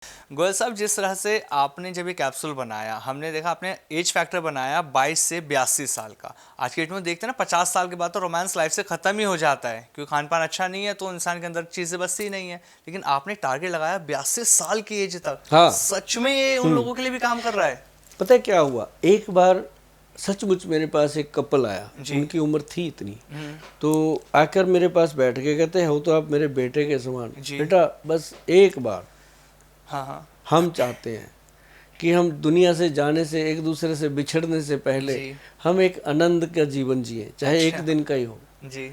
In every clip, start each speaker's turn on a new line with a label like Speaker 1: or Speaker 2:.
Speaker 1: गोयल साहब, जिस तरह से आपने जब ये कैप्सूल बनाया, हमने देखा आपने एज फैक्टर बनाया 22 से 82 साल का। आज की डेट में देखते हैं ना, 50 साल के बाद तो रोमांस लाइफ से खत्म ही हो जाता है, क्योंकि खान पान अच्छा नहीं है तो इंसान के अंदर चीजें बसती ही नहीं है। लेकिन आपने टारगेट लगाया 82 साल की एज तक।
Speaker 2: हाँ।
Speaker 1: सच में ये उन लोगों के लिए भी काम कर रहा है?
Speaker 2: पता है क्या हुआ, एक बार सचमुच मेरे पास एक कपल आया,
Speaker 1: जी।
Speaker 2: उनकी उम्र थी इतनी, तो आकर मेरे पास बैठ के कहते हैं, हो तो आप मेरे बेटे के समान,
Speaker 1: जी।
Speaker 2: बेटा बस एक बार
Speaker 1: हाँ हाँ।
Speaker 2: हम चाहते हैं कि हम दुनिया से जाने से, एक दूसरे से बिछड़ने से पहले
Speaker 1: जी।
Speaker 2: हम एक आनंद का जीवन जिए, चाहे एक
Speaker 1: अच्छा।
Speaker 2: दिन का ही हो।
Speaker 1: जी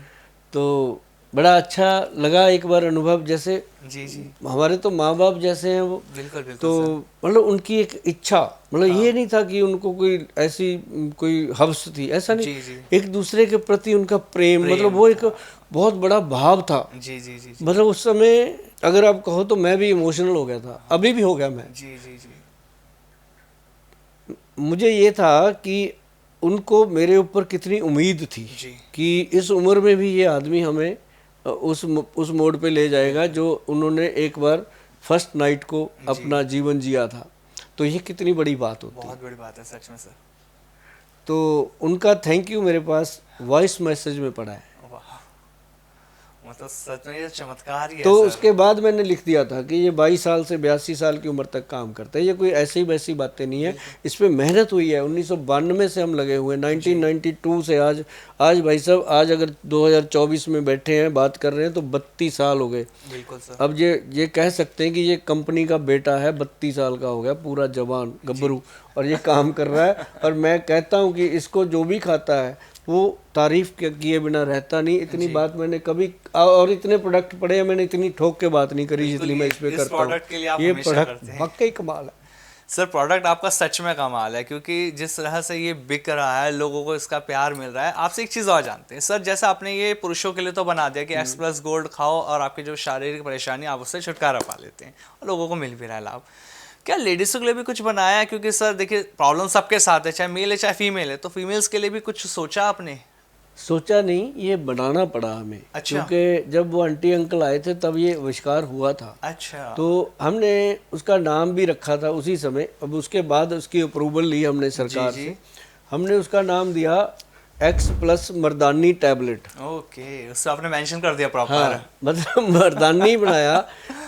Speaker 2: तो बड़ा अच्छा लगा एक बार अनुभव, जैसे
Speaker 1: जी। जी
Speaker 2: हमारे तो माँ बाप जैसे हैं वो।
Speaker 1: बिल्कुल बिल्कुल
Speaker 2: तो
Speaker 1: सर।
Speaker 2: मतलब उनकी एक इच्छा, मतलब
Speaker 1: हाँ।
Speaker 2: ये नहीं था कि उनको कोई ऐसी कोई हवस थी, ऐसा नहीं।
Speaker 1: जी जी।
Speaker 2: एक दूसरे के प्रति उनका प्रेम, मतलब
Speaker 1: प्रेम
Speaker 2: वो एक
Speaker 1: था।
Speaker 2: बहुत बड़ा भाव था।
Speaker 1: जी जी जी जी।
Speaker 2: मतलब उस समय अगर आप कहो तो मैं भी इमोशनल हो गया था, अभी भी हो गया मैं।
Speaker 1: जी जी जी।
Speaker 2: मुझे ये था कि उनको मेरे ऊपर कितनी उम्मीद थी
Speaker 1: जी।
Speaker 2: कि इस उम्र में भी ये आदमी हमें उस मोड पे ले जाएगा जो उन्होंने एक बार फर्स्ट नाइट को अपना जीवन जिया था। तो ये कितनी बड़ी बात होती है।
Speaker 1: बहुत बड़ी बात है सच में सर।
Speaker 2: तो उनका थैंक यू मेरे पास वॉइस मैसेज में पड़ा है।
Speaker 1: वाह, मतलब सच में ये चमत्कार ही है
Speaker 2: तो
Speaker 1: सर।
Speaker 2: उसके बाद मैंने लिख दिया था कि ये 22 साल से 82 साल की उम्र तक काम करता है, ये कोई ऐसी वैसी बातें नहीं है, इस पे मेहनत हुई है। 1992 से हम लगे हुए हैं, 1992 से आज भाई साहब, आज अगर 2024 में बैठे हैं बात कर रहे हैं तो 32 साल हो गए।
Speaker 1: बिल्कुल सर।
Speaker 2: अब ये कह सकते हैं कि ये कंपनी का बेटा है, 32 साल का हो गया, पूरा जवान गब्बरू, और ये काम कर रहा है। और मैं कहता हूँ कि इसको जो भी खाता है वो तारीफ किए बिना रहता नहीं। इतनी बात मैंने कभी, और इतने प्रोडक्ट पड़े हैं, मैंने इतनी ठोक के बात नहीं करी जितनी मैं इस पे करता हूँ।
Speaker 1: प्रोडक्ट के लिए आप
Speaker 2: ये
Speaker 1: हमेशा
Speaker 2: प्रोडक्ट
Speaker 1: करते हैं
Speaker 2: वाकई कमाल है
Speaker 1: सर। प्रोडक्ट आपका सच में कमाल है, क्योंकि जिस तरह से ये बिक रहा है, लोगों को इसका प्यार मिल रहा है। आपसे एक चीज़ और जानते हैं सर, जैसे आपने ये पुरुषों के लिए तो बना दिया कि एक्स प्लस गोल्ड खाओ और आपकी जो शारीरिक परेशानी आप उससे छुटकारा पा लेते हैं और लोगों को मिल भी रहा है लाभ। क्या लेडीज़ों के लिए भी कुछ बनाया है? क्योंकि सर देखिए, प्रॉब्लम सबके साथ है, चाहे मेल है चाहे फीमेल है, तो फीमेल्स के लिए भी कुछ सोचा आपने?
Speaker 2: सोचा नहीं, ये बनाना पड़ा हमें।
Speaker 1: अच्छा।
Speaker 2: क्योंकि जब वो आंटी अंकल आए थे तब ये आविष्कार हुआ था।
Speaker 1: अच्छा।
Speaker 2: तो हमने उसका नाम भी रखा था उसी समय। अब उसके बाद उसकी अप्रूवल ली हमने सरकार
Speaker 1: जी।
Speaker 2: से। हमने उसका नाम दिया एक्स प्लस मर्दानी टैबलेट।
Speaker 1: ओके, उससे आपने मेंशन कर दिया प्रॉपर।
Speaker 2: हाँ, मतलब मर्दानी बनाया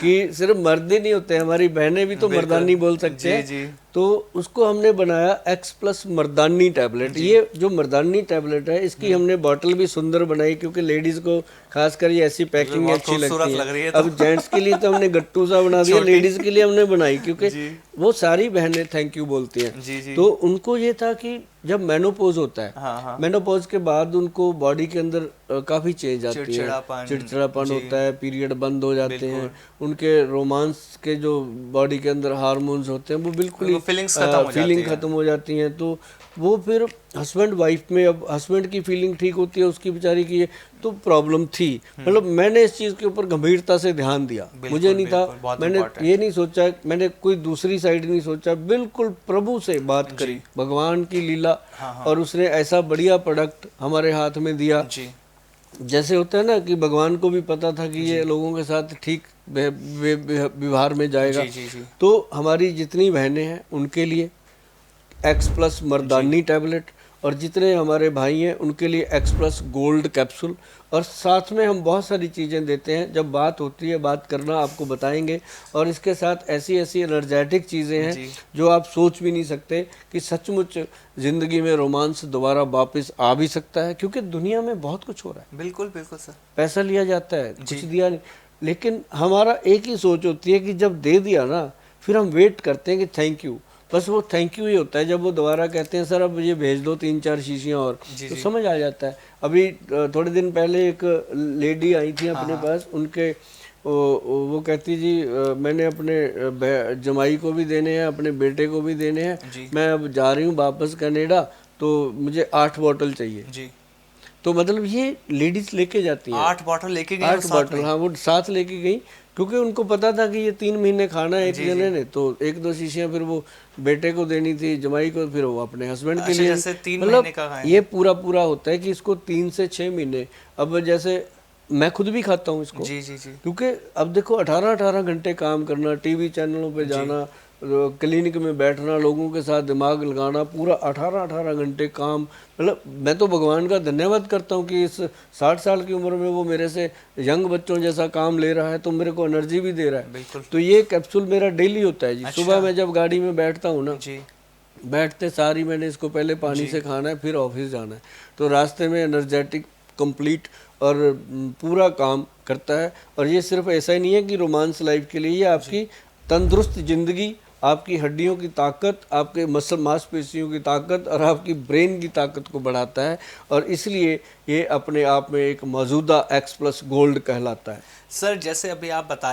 Speaker 2: कि सिर्फ मर्द ही नहीं होते, हमारी बहनें भी तो मर्दानी बोल सकते हैं।
Speaker 1: जी।
Speaker 2: तो उसको हमने बनाया एक्स प्लस मर्दानी टैबलेट। ये जो मर्दानी टैबलेट है, इसकी हमने बॉटल भी सुंदर बनाई, क्योंकि लेडीज को खासकर ये ऐसी पैकिंग
Speaker 1: बहुत
Speaker 2: अच्छी
Speaker 1: खूबसूरत
Speaker 2: लगती
Speaker 1: लग रही है
Speaker 2: है। अब जेंट्स के लिए तो हमने गट्टू सा बना दिया, लेडीज के लिए हमने बनाई क्योंकि वो सारी बहनें थैंक यू बोलती हैं।
Speaker 1: जी।
Speaker 2: तो उनको ये था कि जब मेनोपॉज होता है,
Speaker 1: हाँ।
Speaker 2: मेनोपॉज के बाद उनको बॉडी के अंदर काफी चेंज आती है, चिड़चिड़ापन होता है, पीरियड बंद हो जाते हैं, उनके रोमांस के जो बॉडी के अंदर हार्मोन्स होते हैं वो बिल्कुल ही फीलिंग खत्म हो जाती हैं। तो वो फिर हस्बैंड वाइफ में, अब हस्बैंड की फीलिंग ठीक होती है, उसकी बेचारी की तो प्रॉब्लम थी। मतलब मैंने इस चीज़ के ऊपर गंभीरता से ध्यान दिया। मुझे नहीं था, मैंने ये नहीं सोचा, मैंने कोई दूसरी साइड नहीं सोचा, बिल्कुल प्रभु से बात करी, भगवान की लीला। और उसने ऐसा बढ़िया प्रोडक्ट हमारे हाथ में दिया। जैसे होता है ना कि भगवान को भी पता था कि ये लोगों के साथ ठीक व्यवहार में जाएगा। तो हमारी जितनी बहनें हैं उनके लिए एक्स प्लस मर्दानी टैबलेट, और जितने हमारे भाई हैं उनके लिए एक्स प्लस गोल्ड कैप्सूल, और साथ में हम बहुत सारी चीज़ें देते हैं। जब बात होती है, बात करना आपको बताएंगे। और इसके साथ ऐसी ऐसी एनर्जेटिक चीज़ें हैं जो आप सोच भी नहीं सकते कि सचमुच ज़िंदगी में रोमांस दोबारा वापस आ भी सकता है। क्योंकि दुनिया में बहुत कुछ हो रहा है।
Speaker 1: बिल्कुल बिल्कुल सर।
Speaker 2: पैसा लिया जाता है, कुछ दिया नहीं, लेकिन हमारा एक ही सोच होती है कि जब दे दिया ना, फिर हम वेट करते हैं कि थैंक यू, बस वो थैंक यू ही होता है। जब वो दोबारा कहते हैं सर अब ये भेज दो 3-4 शीशियाँ और, तो समझ आ जाता है। अभी थोड़े दिन पहले एक लेडी आई थी अपने पास, उनके वो कहती जी मैंने अपने जमाई को भी देने हैं, अपने बेटे को भी देने हैं, मैं अब जा रही हूँ वापस कनाडा, तो मुझे 8 बॉटल चाहिए जी। तो मतलब ये लेडीज लेके जाती हैं,
Speaker 1: 8 बॉटल लेके गई,
Speaker 2: 8 बॉटल, हाँ वो साथ लेके गई, क्योंकि उनको पता था कि ये 3 महीने खाना है एक जने ने। तो 1-2 शीशियाँ फिर वो बेटे को देनी थी, जमाई को, फिर वो अपने हस्बैंड के लिए। मतलब ये पूरा होता है कि इसको 3 से 6 महीने। अब जैसे मैं खुद भी खाता हूँ इसको।
Speaker 1: जी जी जी।
Speaker 2: क्योंकि अब देखो 18-18 घंटे काम करना, टीवी चैनलों पे जाना, क्लिनिक में बैठना, लोगों के साथ दिमाग लगाना, पूरा 18-18 घंटे काम, मतलब मैं तो भगवान का धन्यवाद करता हूँ कि इस 60 साल की उम्र में वो मेरे से यंग बच्चों जैसा काम ले रहा है, तो मेरे को एनर्जी भी दे रहा है।
Speaker 1: बिल्कुल।
Speaker 2: तो ये कैप्सूल मेरा डेली होता है जी।
Speaker 1: अच्छा।
Speaker 2: सुबह मैं जब गाड़ी में बैठता हूँ ना
Speaker 1: जी
Speaker 2: बैठते सारी मैंने इसको पहले पानी से खाना है, फिर ऑफिस जाना है, तो रास्ते में एनर्जेटिक कंप्लीट और पूरा काम करता है। और ये सिर्फ ऐसा ही नहीं है कि रोमांस लाइफ के लिए, ये आपकी तंदुरुस्त ज़िंदगी, आपकी हड्डियों की ताकत, आपके मसल मांसपेशियों की ताकत और आपकी ब्रेन की ताकत को बढ़ाता है, और इसलिए ये अपने आप में एक मौजूदा X+ गोल्ड कहलाता है।
Speaker 1: सर, जैसे अभी आप बता